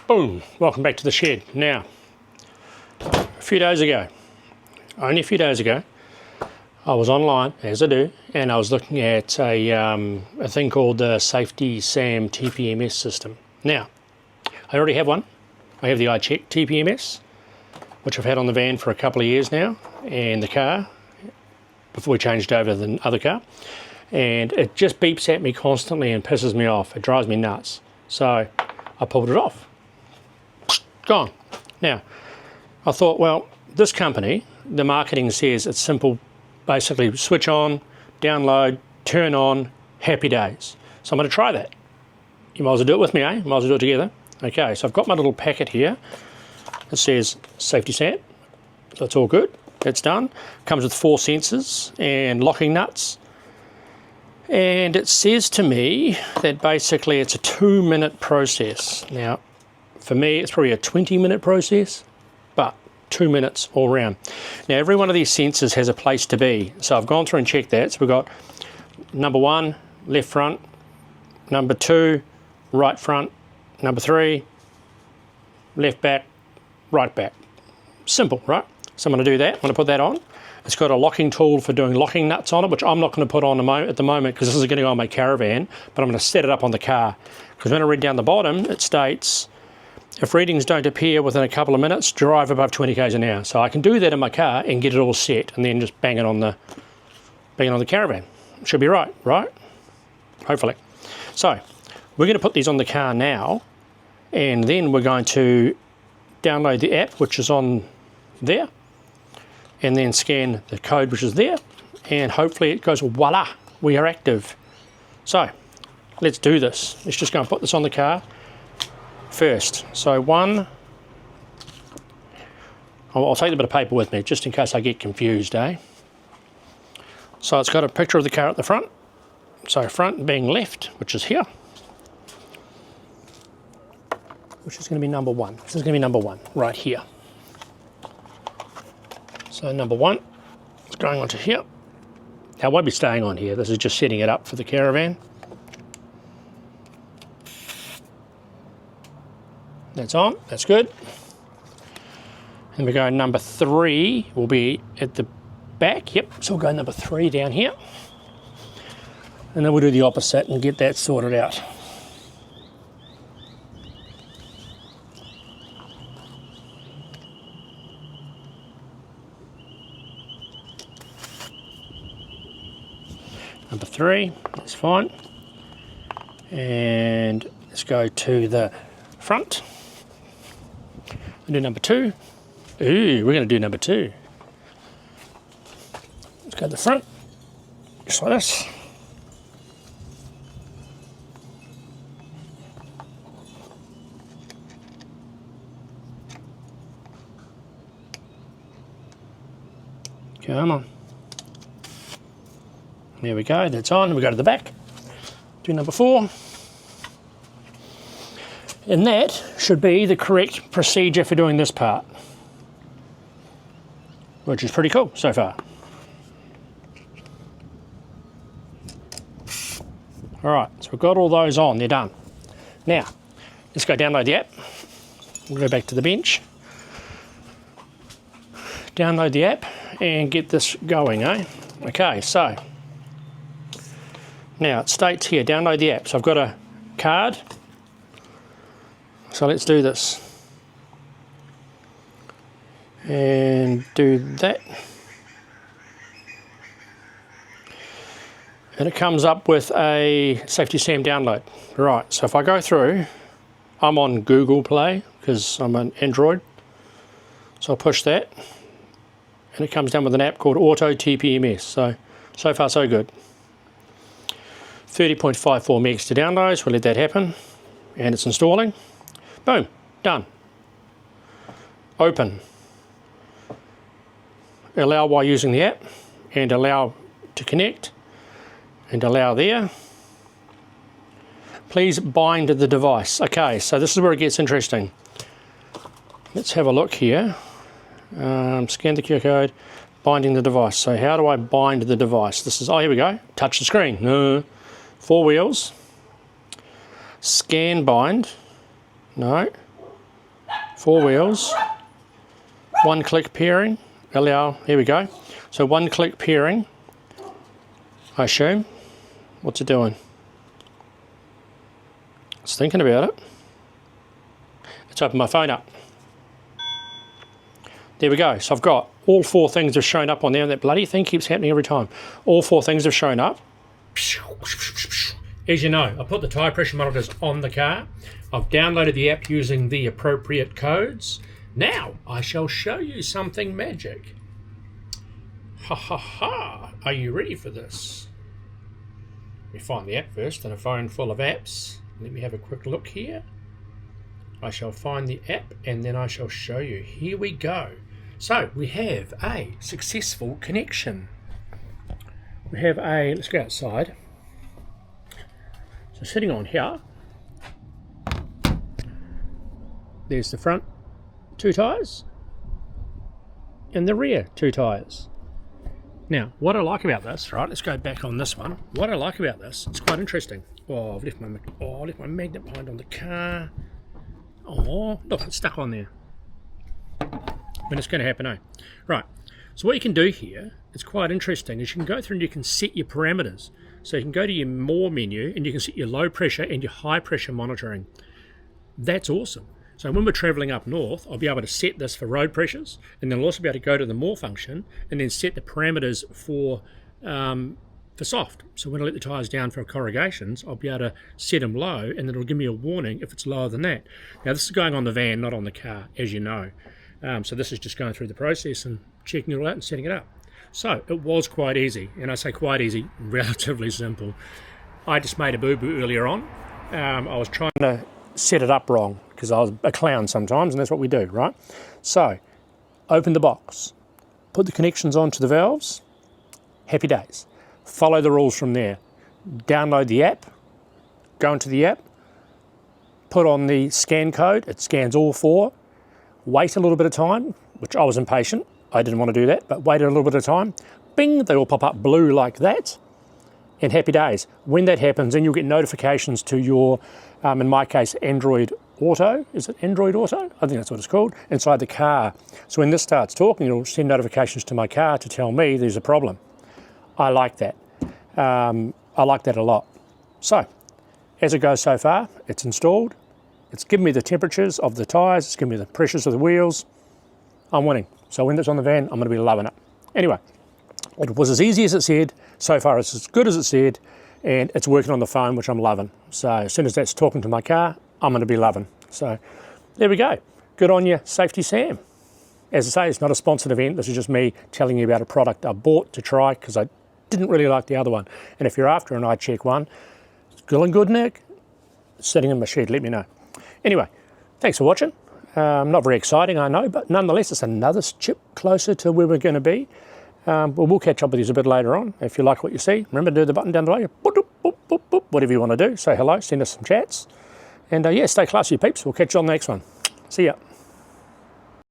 Boom, welcome back to the shed. Now, a few days ago, only a few days ago, I was online, as I do, and I was looking at a thing called the SAFETY SAM TPMS system. Now, I already have one. I have the iCheck TPMS, which I've had on the van for a couple of years now, and the car, before we changed over to the other car, and it just beeps at me constantly and pisses me off. It drives me nuts. So I pulled it off. Gone. Now, I thought, well, this company, the marketing says it's simple, basically switch on, download, turn on, happy days. So I'm going to try that. You might as well do it with me, eh? Might as well do it together. Okay, so I've got my little packet here. It says SAFETY SAM, so it's all good. It's done. Comes with 4 sensors and locking nuts. And it says to me that basically it's a 2-minute process. Now, for me, it's probably a 20-minute process, but 2 minutes all round. Now, every one of these sensors has a place to be. So I've gone through and checked that. So we've got number 1, left front, number 2, right front, number 3, left back, right back. Simple, right? So I'm going to do that. I'm going to put that on. It's got a locking tool for doing locking nuts on it, which I'm not going to put on at the moment because this is going to go on my Caravan, but I'm going to set it up on the car. Because when I read down the bottom, it states, if readings don't appear within a couple of minutes, drive above 20 k's an hour. So I can do that in my car and get it all set and then just bang it on the Caravan. Should be right? Hopefully. So we're going to put these on the car now, and then we're going to download the app, which is on there, and then scan the code which is there, and hopefully it goes, voila, we are active. So let's do this. Let's just go and put this on the car first. So I'll take a bit of paper with me just in case I get confused, eh? So it's got a picture of the car at the front. So front being left, which is here, which is going to be number 1. This is going to be number 1 right here. So number 1 is going onto here. Now, I won't be staying on here. This is just setting it up for the Caravan. That's on. That's good. And we go number 3 will be at the back. Yep. So we'll go number 3 down here. And then we'll do the opposite and get that sorted out. Number 3, that's fine. And let's go to the front. And do number 2. Ooh, we're going to do number 2. Let's go to the front, just like this. Come on. There we go, that's on. We go to the back, do number 4. And that should be the correct procedure for doing this part, which is pretty cool so far. All right, so we've got all those on, they're done. Now, let's go download the app. We'll go back to the bench. Download the app and get this going, eh? Okay, so now it states here, download the app. So I've got a card. So let's do this. And do that. And it comes up with a SAFETY SAM download. Right, so if I go through, I'm on Google Play because I'm on Android. So I'll push that. And it comes down with an app called Auto TPMS. So far so good. 30.54 megs to download, so we'll let that happen. And it's installing. Boom, done. Open. Allow while using the app, and allow to connect, and allow there. Please bind the device. Okay, so this is where it gets interesting. Let's have a look here. Scan the QR code, binding the device. So how do I bind the device? This is, oh, here we go. Touch the screen. 4 wheels. Scan bind. No. 4 wheels, 1 click pairing, allow, here we go. So 1 click pairing, I assume. What's it doing? It's thinking about it. Let's open my phone up. There we go. So I've got all 4 things have shown up on there, and that bloody thing keeps happening every time. All 4 things have shown up. As you know, I put the tyre pressure monitors on the car. I've downloaded the app using the appropriate codes. Now I shall show you something magic. Ha ha ha. Are you ready for this? Let me find the app first in a phone full of apps. Let me have a quick look here. I shall find the app and then I shall show you. Here we go. So we have a successful connection. We have a, let's go outside. So sitting on here, there's the front 2 tyres and the rear 2 tyres. Now, what I like about this, right, let's go back on this one. What I like about this, it's quite interesting. Oh, I've left my magnet behind on the car. Oh, look, it's stuck on there. When it's going to happen, eh? Right, so what you can do here, it's quite interesting, is you can go through and you can set your parameters. So you can go to your More menu and you can set your low pressure and your high pressure monitoring. That's awesome. So when we're travelling up north, I'll be able to set this for road pressures, and then I'll also be able to go to the More function and then set the parameters for soft. So when I let the tyres down for corrugations, I'll be able to set them low, and then it'll give me a warning if it's lower than that. Now this is going on the van, not on the car, as you know. So this is just going through the process and checking it all out and setting it up. So it was quite easy, and I say quite easy, relatively simple. I just made a boo-boo earlier on. I was trying to set it up wrong because I was a clown sometimes, and that's what we do, right? So open the box, put the connections onto the valves, happy days. Follow the rules from there. Download the app, go into the app, put on the scan code, it scans all 4, wait a little bit of time, which I was impatient, I didn't want to do that, but wait a little bit of time, bing, they all pop up blue like that, and happy days. When that happens, then you'll get notifications to your, in my case, Android Auto. Is it Android Auto? I think that's what it's called, inside the car. So when this starts talking, it'll send notifications to my car to tell me there's a problem. I like that. I like that a lot. So, as it goes so far, it's installed. It's given me the temperatures of the tyres. It's given me the pressures of the wheels. I'm winning. So when it's on the van, I'm going to be loving it. Anyway, it was as easy as it said. So far, it's as good as it said. And it's working on the phone, which I'm loving. So as soon as that's talking to my car, I'm going to be loving. So there we go. Good on you, Safety Sam. As I say, it's not a sponsored event. This is just me telling you about a product I bought to try because I didn't really like the other one. And if you're after an iCheck one, it's good, Nick. Sitting in my shed, let me know. Anyway, thanks for watching. Not very exciting, I know, but nonetheless, it's another chip closer to where we're going to be. We'll catch up with you a bit later on. If you like what you see, remember to do the button down below. Boop, boop, boop, boop, whatever you want to do. Say hello, send us some chats. And yeah, stay classy, peeps. We'll catch you on the next one. See ya.